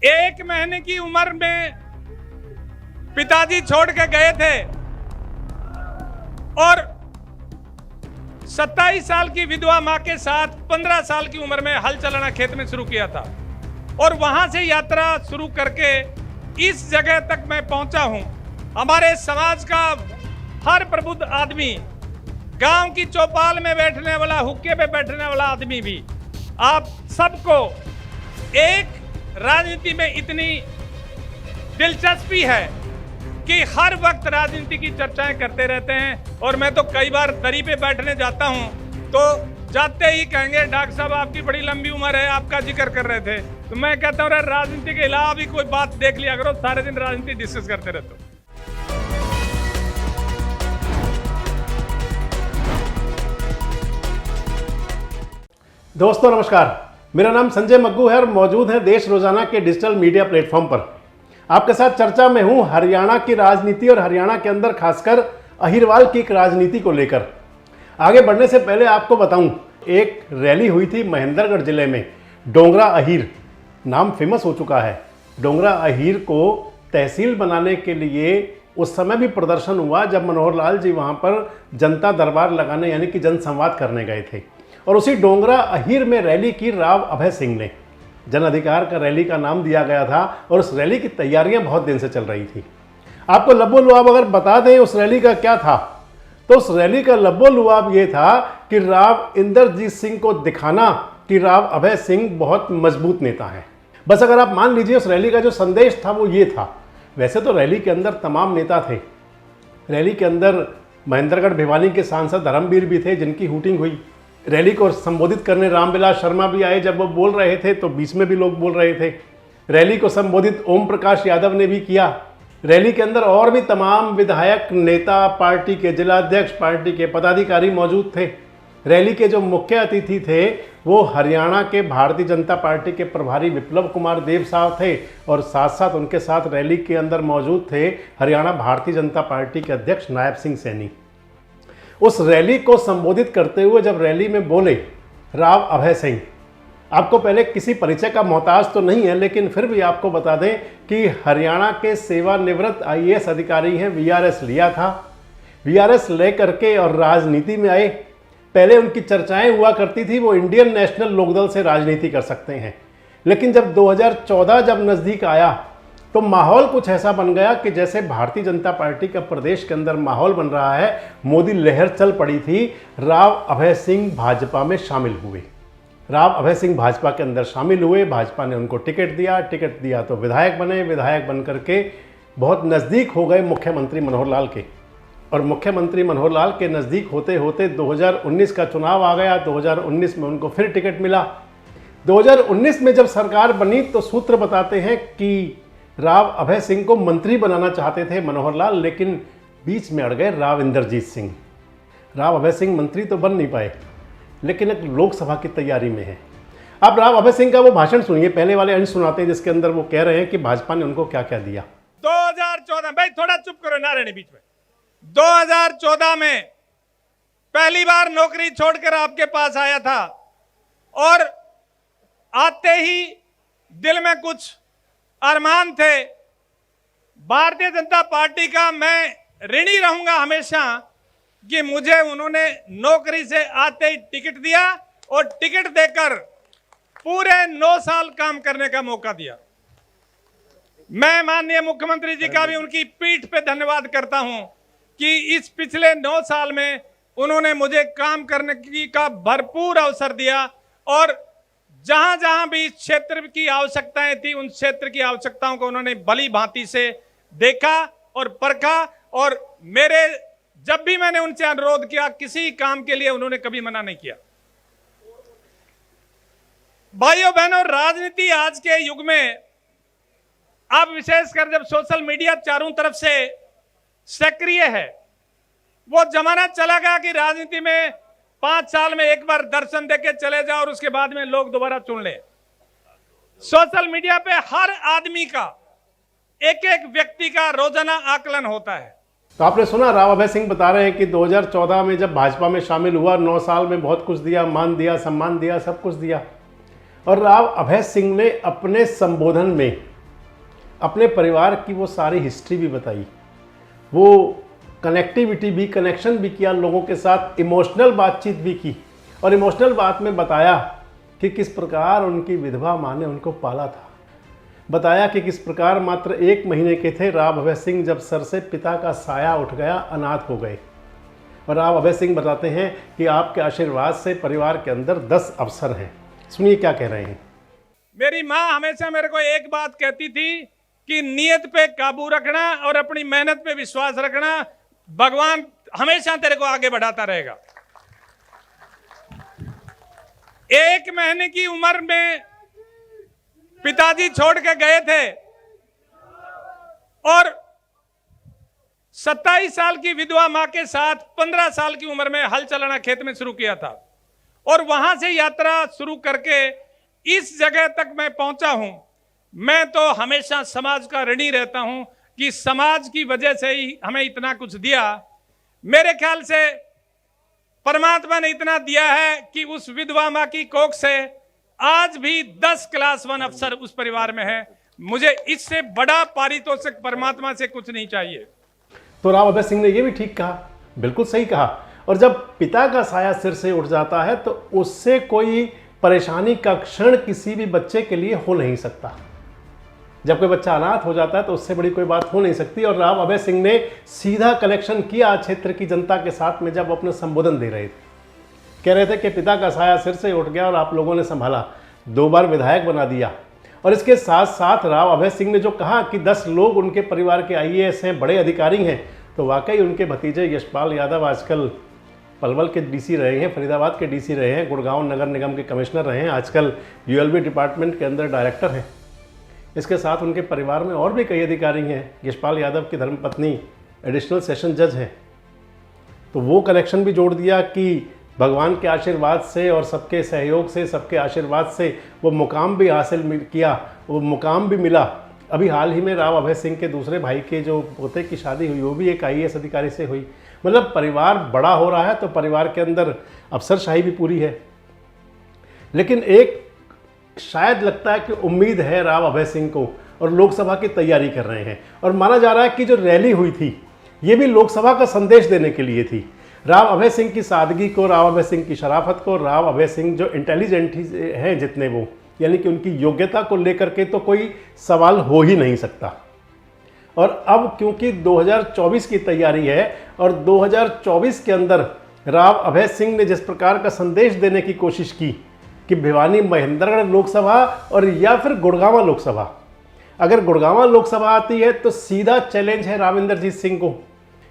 1 महीने की उम्र में पिताजी छोड़ के गए थे और 27 साल की विधवा मां के साथ 15 साल की उम्र में हल चलाना खेत में शुरू किया था और वहां से यात्रा शुरू करके इस जगह तक मैं पहुंचा हूं। हमारे समाज का हर प्रबुद्ध आदमी, गांव की चौपाल में बैठने वाला, हुक्के पे बैठने वाला आदमी भी, आप सबको एक राजनीति में इतनी दिलचस्पी है कि हर वक्त राजनीति की चर्चाएं करते रहते हैं। और मैं तो कई बार दरी पे बैठने जाता हूं तो जाते ही कहेंगे डॉक्टर साहब आपकी बड़ी लंबी उम्र है, आपका जिक्र कर रहे थे। तो मैं कहता हूं राजनीति के अलावा भी कोई बात देख लिया करो, सारे दिन राजनीति डिस्कस करते रहते हो। दोस्तों नमस्कार, मेरा नाम संजय मग्गू है और मौजूद है देश रोजाना के डिजिटल मीडिया प्लेटफॉर्म पर। आपके साथ चर्चा में हूं हरियाणा की राजनीति और हरियाणा के अंदर खासकर अहिरवाल की एक राजनीति को लेकर। आगे बढ़ने से पहले आपको बताऊं, एक रैली हुई थी महेंद्रगढ़ जिले में। डोंगरा अहीर नाम फेमस हो चुका है। डोंगरा अहीर को तहसील बनाने के लिए उस समय भी प्रदर्शन हुआ जब मनोहर लाल जी वहां पर जनता दरबार लगाने यानी कि जनसंवाद करने गए थे। और उसी डोंगरा अहीर में रैली की राव अभय सिंह ने। जन अधिकार का रैली का नाम दिया गया था और उस रैली की तैयारियां बहुत दिन से चल रही थी। आपको लब्बो लुआब अगर बता दें उस रैली का क्या था, तो उस रैली का लब्बो लुआब ये था कि राव इंद्रजीत सिंह को दिखाना कि राव अभय सिंह बहुत मजबूत नेता हैं। बस अगर आप मान लीजिए उस रैली का जो संदेश था वो ये था। वैसे तो रैली के अंदर तमाम नेता थे। रैली के अंदर महेंद्रगढ़ भिवानी के सांसद धर्मवीर भी थे जिनकी हूटिंग हुई। रैली को संबोधित करने रामविलास शर्मा भी आए। जब वो बोल रहे थे तो बीच में भी लोग बोल रहे थे। रैली को संबोधित ओम प्रकाश यादव ने भी किया। रैली के अंदर और भी तमाम विधायक, नेता, पार्टी के जिलाध्यक्ष, पार्टी के पदाधिकारी मौजूद थे। रैली के जो मुख्य अतिथि थे वो हरियाणा के भारतीय जनता पार्टी के प्रभारी विप्लव कुमार देव साहब थे और साथ साथ उनके साथ रैली के अंदर मौजूद थे हरियाणा भारतीय जनता पार्टी के अध्यक्ष नायब सिंह सैनी। उस रैली को संबोधित करते हुए जब रैली में बोले राव अभय सिंह, आपको पहले किसी परिचय का मोहताज तो नहीं है, लेकिन फिर भी आपको बता दें कि हरियाणा के सेवानिवृत्त IAS अधिकारी हैं। VRS लिया था, VRS ले करके और राजनीति में आए। पहले उनकी चर्चाएं हुआ करती थी वो इंडियन नेशनल लोकदल से राजनीति कर सकते हैं, लेकिन जब 2014 जब नज़दीक आया तो माहौल कुछ ऐसा बन गया कि जैसे भारतीय जनता पार्टी का प्रदेश के अंदर माहौल बन रहा है, मोदी लहर चल पड़ी थी। राव अभय सिंह भाजपा में शामिल हुए। राव अभय सिंह भाजपा के अंदर शामिल हुए। भाजपा ने उनको टिकट दिया तो विधायक बने। विधायक बन करके बहुत नज़दीक हो गए मुख्यमंत्री मनोहर लाल के। और मुख्यमंत्री मनोहर लाल के नज़दीक होते होते 2019 का चुनाव आ गया। 2019 में उनको फिर टिकट मिला। 2019 में जब सरकार बनी तो सूत्र बताते हैं कि राव अभय सिंह को मंत्री बनाना चाहते थे मनोहर लाल, लेकिन बीच में अड़ गए राव इंद्रजीत सिंह। राव अभय सिंह मंत्री तो बन नहीं पाए, लेकिन एक लोकसभा की तैयारी में है। आप राव अभय सिंह का वो भाषण सुनिए, पहले वाले अंश सुनाते हैं जिसके अंदर वो कह रहे हैं कि भाजपा ने उनको क्या क्या दिया। 2014, भाई थोड़ा चुप करो ना रहने बीच में। 2014 में पहली बार नौकरी छोड़कर आपके पास आया था और आते ही दिल में कुछ अरमान थे। भारतीय जनता पार्टी का मैं ऋणी रहूंगा हमेशा कि मुझे उन्होंने नौकरी से आते ही टिकट दिया और टिकट देकर पूरे 9 साल काम करने का मौका दिया। मैं माननीय मुख्यमंत्री जी का भी उनकी पीठ पे धन्यवाद करता हूं कि इस पिछले 9 साल में उन्होंने मुझे काम करने का भरपूर अवसर दिया और जहां जहां भी इस क्षेत्र की आवश्यकताएं थी उन क्षेत्र की आवश्यकताओं को उन्होंने भली भांति से देखा और परखा। और मेरे जब भी मैंने उनसे अनुरोध किया किसी काम के लिए उन्होंने कभी मना नहीं किया। भाइयों बहनों, राजनीति आज के युग में अब विशेषकर जब सोशल मीडिया चारों तरफ से सक्रिय है, वो जमाना चला गया कि राजनीति में 5 साल में एक बार दर्शन देके चले जाओ और उसके बाद में लोग दोबारा चुन ले। सोशल मीडिया पे हर आदमी का, एक एक व्यक्ति का रोजाना आकलन होता है। तो आपने सुना राव अभय सिंह बता रहे हैं कि 2014 में जब भाजपा में शामिल हुआ 9 साल में बहुत कुछ दिया, मान दिया, सम्मान दिया, सब कुछ दिया। और राव अभय सिंह ने अपने संबोधन में अपने परिवार की वो सारी हिस्ट्री भी बताई, वो कनेक्टिविटी भी, कनेक्शन भी किया लोगों के साथ, इमोशनल बातचीत भी की और इमोशनल बात में बताया कि किस प्रकार उनकी विधवा माँ ने उनको पाला था। बताया कि किस प्रकार मात्र 1 महीने के थे राव अभय सिंह जब सर से पिता का साया उठ गया, अनाथ हो गए। और राव अभय सिंह बताते हैं कि आपके आशीर्वाद से परिवार के अंदर 10 अफसर हैं। सुनिए क्या कह रहे हैं। मेरी माँ हमेशा मेरे को एक बात कहती थी कि नियत पे काबू रखना और अपनी मेहनत पे विश्वास रखना, भगवान हमेशा तेरे को आगे बढ़ाता रहेगा। 1 महीने की उम्र में पिताजी छोड़ के गए थे और 27 साल की विधवा मां के साथ 15 साल की उम्र में हल चलाना खेत में शुरू किया था और वहां से यात्रा शुरू करके इस जगह तक मैं पहुंचा हूं। मैं तो हमेशा समाज का ऋणी रहता हूं कि समाज की वजह से ही हमें इतना कुछ दिया। मेरे ख्याल से परमात्मा ने इतना दिया है कि उस विधवा मां की कोख से आज भी 10 क्लास 1 अफसर उस परिवार में है। मुझे इससे बड़ा पारितोषिक परमात्मा से कुछ नहीं चाहिए। तो राव अभय सिंह ने यह भी ठीक कहा, बिल्कुल सही कहा। और जब पिता का साया सिर से उठ जाता है तो उससे कोई परेशानी का क्षण किसी भी बच्चे के लिए हो नहीं सकता। जब कोई बच्चा अनाथ हो जाता है तो उससे बड़ी कोई बात हो नहीं सकती। और राव अभय सिंह ने सीधा कनेक्शन किया क्षेत्र की जनता के साथ में जब अपने संबोधन दे रहे थे। कह रहे थे कि पिता का साया सिर से उठ गया और आप लोगों ने संभाला, 2 बार विधायक बना दिया। और इसके साथ साथ राव अभय सिंह ने जो कहा कि 10 लोग उनके परिवार के IAS हैं, बड़े अधिकारी हैं, तो वाकई उनके भतीजे यशपाल यादव आजकल पलवल के DC रहे हैं, फरीदाबाद के DC रहे हैं, गुड़गांव नगर निगम के कमिश्नर रहे हैं, आजकल ULB डिपार्टमेंट के अंदर डायरेक्टर हैं। इसके साथ उनके परिवार में और भी कई अधिकारी हैं। यशपाल यादव की धर्मपत्नी एडिशनल सेशन जज हैं। तो वो कनेक्शन भी जोड़ दिया कि भगवान के आशीर्वाद से और सबके सहयोग से, सबके आशीर्वाद से वो मुकाम भी हासिल किया, वो मुकाम भी मिला। अभी हाल ही में राव अभय सिंह के दूसरे भाई के जो पोते की शादी हुई वो भी एक IAS अधिकारी से हुई। मतलब परिवार बड़ा हो रहा है तो परिवार के अंदर अफसरशाही भी पूरी है। लेकिन एक शायद लगता है कि उम्मीद है राव अभय सिंह को, और लोकसभा की तैयारी कर रहे हैं। और माना जा रहा है कि जो रैली हुई थी ये भी लोकसभा का संदेश देने के लिए थी। राव अभय सिंह की सादगी को, राव अभय सिंह की शराफत को, राव अभय सिंह जो इंटेलिजेंट हैं जितने वो, यानी कि उनकी योग्यता को लेकर के तो कोई सवाल हो ही नहीं सकता। और अब क्योंकि 2024 की तैयारी है और 2024 के अंदर राव अभय सिंह ने जिस प्रकार का संदेश देने की कोशिश की कि भिवानी महेंद्रगढ़ लोकसभा और या फिर गुड़गांव लोकसभा, अगर गुड़गांव लोकसभा आती है तो सीधा चैलेंज है राव इंद्रजीत सिंह को,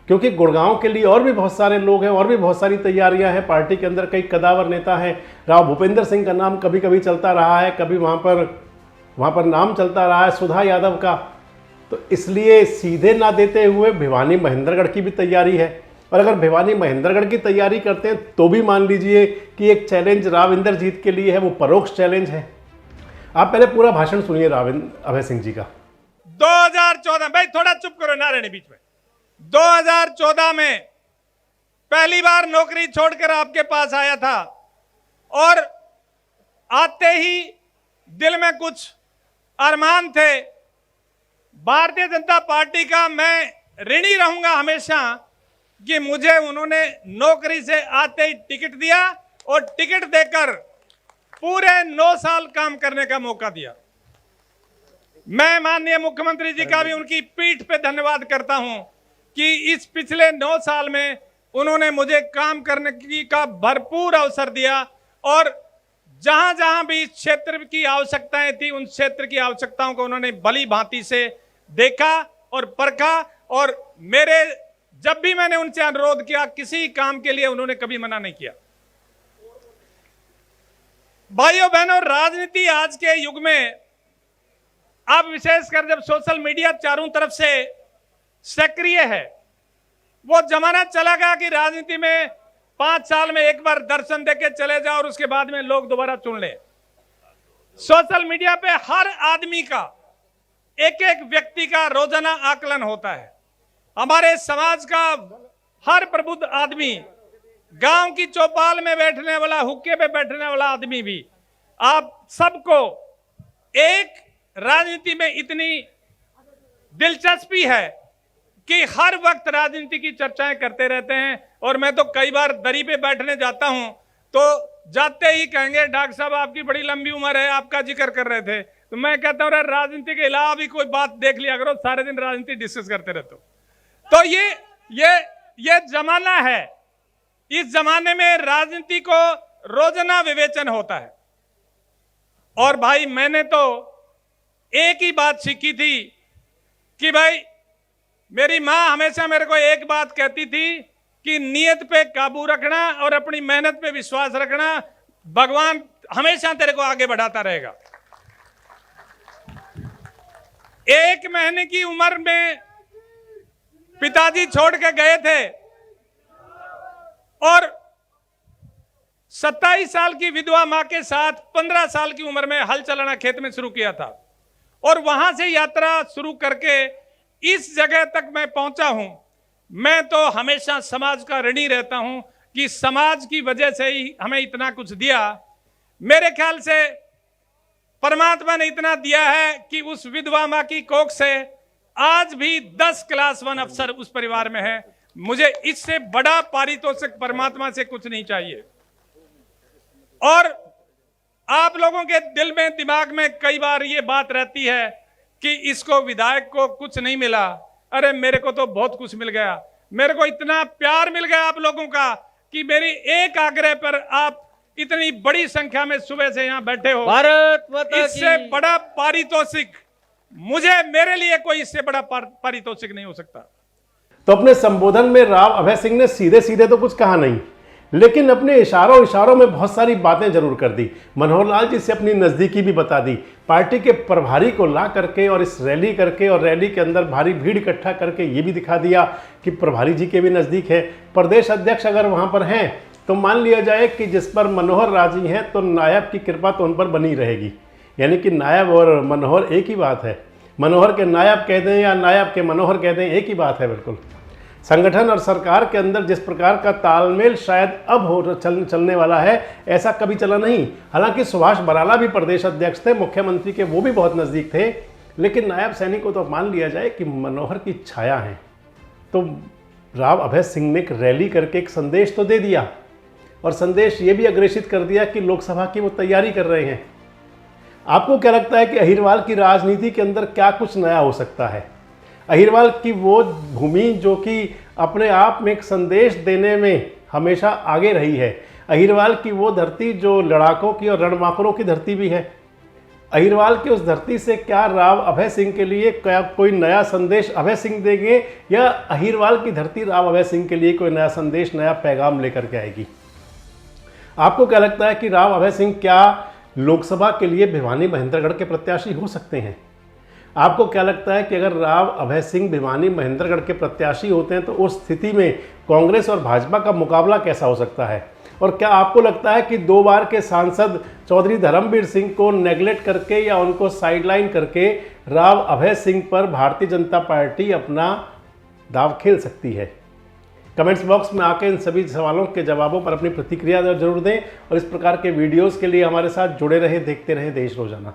क्योंकि गुड़गांव के लिए और भी बहुत सारे लोग हैं और भी बहुत सारी तैयारियां हैं। पार्टी के अंदर कई कदावर नेता हैं। राव भूपेंद्र सिंह का नाम कभी कभी चलता रहा है, कभी वहाँ पर नाम चलता रहा है सुधा यादव का। तो इसलिए सीधे ना देते हुए भिवानी महेंद्रगढ़ की भी तैयारी है। और अगर भिवानी महेंद्रगढ़ की तैयारी करते हैं तो भी मान लीजिए कि एक चैलेंज राव इंद्रजीत के लिए है, वो परोक्ष चैलेंज है। आप पहले पूरा भाषण सुनिए राव अभय सिंह जी का। 2014, भाई थोड़ा चुप करो ना रहने बीच में। 2014 में पहली बार नौकरी छोड़कर आपके पास आया था और आते ही दिल में कुछ अरमान थे। भारतीय जनता पार्टी का मैं ऋणी रहूंगा हमेशा कि मुझे उन्होंने नौकरी से आते ही टिकट दिया और टिकट देकर पूरे 9 साल काम करने का मौका दिया। मैं माननीय मुख्यमंत्री जी का भी उनकी पीठ पे धन्यवाद करता हूं कि इस पिछले 9 साल में उन्होंने मुझे काम करने का भरपूर अवसर दिया और जहां जहां भी इस क्षेत्र की आवश्यकताएं थी उन क्षेत्र की आवश्यकताओं को उन्होंने भली भांति से देखा और परखा। और मेरे जब भी मैंने उनसे अनुरोध किया किसी काम के लिए उन्होंने कभी मना नहीं किया। भाइयों बहनों, राजनीति आज के युग में अब विशेषकर जब सोशल मीडिया चारों तरफ से सक्रिय है, वो जमाना चला गया कि राजनीति में 5 साल में एक बार दर्शन देके चले जाओ और उसके बाद में लोग दोबारा चुन ले। सोशल मीडिया पे हर आदमी का, एक एक व्यक्ति का रोजाना आकलन होता है। हमारे समाज का हर प्रबुद्ध आदमी, गांव की चौपाल में बैठने वाला, हुक्के पे बैठने वाला आदमी भी आप सबको एक राजनीति में इतनी दिलचस्पी है कि हर वक्त राजनीति की चर्चाएं करते रहते हैं। और मैं तो कई बार दरी पे बैठने जाता हूं तो जाते ही कहेंगे डॉक्टर साहब आपकी बड़ी लंबी उम्र है, आपका जिक्र कर रहे थे। तो मैं कहता हूं राजनीति के अलावा भी कोई बात देख लिया करो, सारे दिन राजनीति डिस्कस करते रहते हो। तो ये जमाना है, इस जमाने में राजनीति को रोजाना विवेचन होता है। और भाई मैंने तो एक ही बात सीखी थी कि भाई मेरी मां हमेशा मेरे को एक बात कहती थी कि नियत पे काबू रखना और अपनी मेहनत पे विश्वास रखना, भगवान हमेशा तेरे को आगे बढ़ाता रहेगा। 1 महीने की उम्र में पिताजी छोड़ के गए थे और 27 साल की विधवा मां के साथ 15 साल की उम्र में हल चलाना खेत में शुरू किया था। और वहां से यात्रा शुरू करके इस जगह तक मैं पहुंचा हूं। मैं तो हमेशा समाज का ऋणी रहता हूं कि समाज की वजह से ही हमें इतना कुछ दिया। मेरे ख्याल से परमात्मा ने इतना दिया है कि उस विधवा मां की कोख से आज भी 10 क्लास 1 अफसर उस परिवार में है। मुझे इससे बड़ा पारितोषिक परमात्मा से कुछ नहीं चाहिए। और आप लोगों के दिल में दिमाग में कई बार ये बात रहती है कि इसको विधायक को कुछ नहीं मिला। अरे मेरे को तो बहुत कुछ मिल गया, मेरे को इतना प्यार मिल गया आप लोगों का कि मेरी एक आग्रह पर आप इतनी बड़ी संख्या में सुबह से यहां बैठे हो। भारत माता की। इससे बड़ा पारितोषिक मेरे लिए कोई इससे बड़ा पारितोषिक नहीं हो सकता। तो अपने संबोधन में राव अभय सिंह ने सीधे सीधे तो कुछ कहा नहीं, लेकिन अपने इशारों में बहुत सारी बातें जरूर कर दी। मनोहर लाल जी से अपनी नज़दीकी भी बता दी, पार्टी के प्रभारी को ला करके और इस रैली करके और रैली के अंदर भारी भीड़ इकट्ठा करके ये भी दिखा दिया कि प्रभारी जी के भी नज़दीक है। प्रदेश अध्यक्ष अगर वहाँ पर हैं तो मान लिया जाए कि जिस पर मनोहर राजी हैं तो नायब की कृपा तो उन पर बनी रहेगी। यानी कि नायब और मनोहर एक ही बात है। मनोहर के नायब कह दें या नायब के मनोहर कह दें, एक ही बात है बिल्कुल। संगठन और सरकार के अंदर जिस प्रकार का तालमेल शायद अब चलने वाला है, ऐसा कभी चला नहीं। हालांकि सुभाष बराला भी प्रदेश अध्यक्ष थे, मुख्यमंत्री के वो भी बहुत नज़दीक थे, लेकिन नायब सैनी को तो मान लिया जाए कि मनोहर की छाया है। तो राव अभय सिंह ने एक रैली करके एक संदेश तो दे दिया और संदेश ये भी अग्रेसित कर दिया कि लोकसभा की वो तैयारी कर रहे हैं। आपको क्या लगता है कि अहिरवाल की राजनीति के अंदर क्या कुछ नया हो सकता है? अहिरवाल की वो भूमि जो कि अपने आप में एक संदेश देने में हमेशा आगे रही है, अहिरवाल की वो धरती जो लड़ाकों की और रणमाकुरों की धरती भी है, अहिरवाल की उस धरती से क्या राव अभय सिंह के लिए क्या कोई नया संदेश अभय सिंह देंगे या अहिरवाल की धरती राव अभय सिंह के लिए कोई नया संदेश, नया पैगाम लेकर के आएगी? आपको क्या लगता है कि राव अभय सिंह क्या लोकसभा के लिए भिवानी महेंद्रगढ़ के प्रत्याशी हो सकते हैं? आपको क्या लगता है कि अगर राव अभय सिंह भिवानी महेंद्रगढ़ के प्रत्याशी होते हैं तो उस स्थिति में कांग्रेस और भाजपा का मुकाबला कैसा हो सकता है? और क्या आपको लगता है कि 2 बार के सांसद चौधरी धर्मवीर सिंह को नेगलेक्ट करके या उनको साइडलाइन करके राव अभय सिंह पर भारतीय जनता पार्टी अपना दाव खेल सकती है? कमेंट्स बॉक्स में आके इन सभी सवालों के जवाबों पर अपनी प्रतिक्रिया जरूर दें और इस प्रकार के वीडियोस के लिए हमारे साथ जुड़े रहें, देखते रहें देश रोजाना।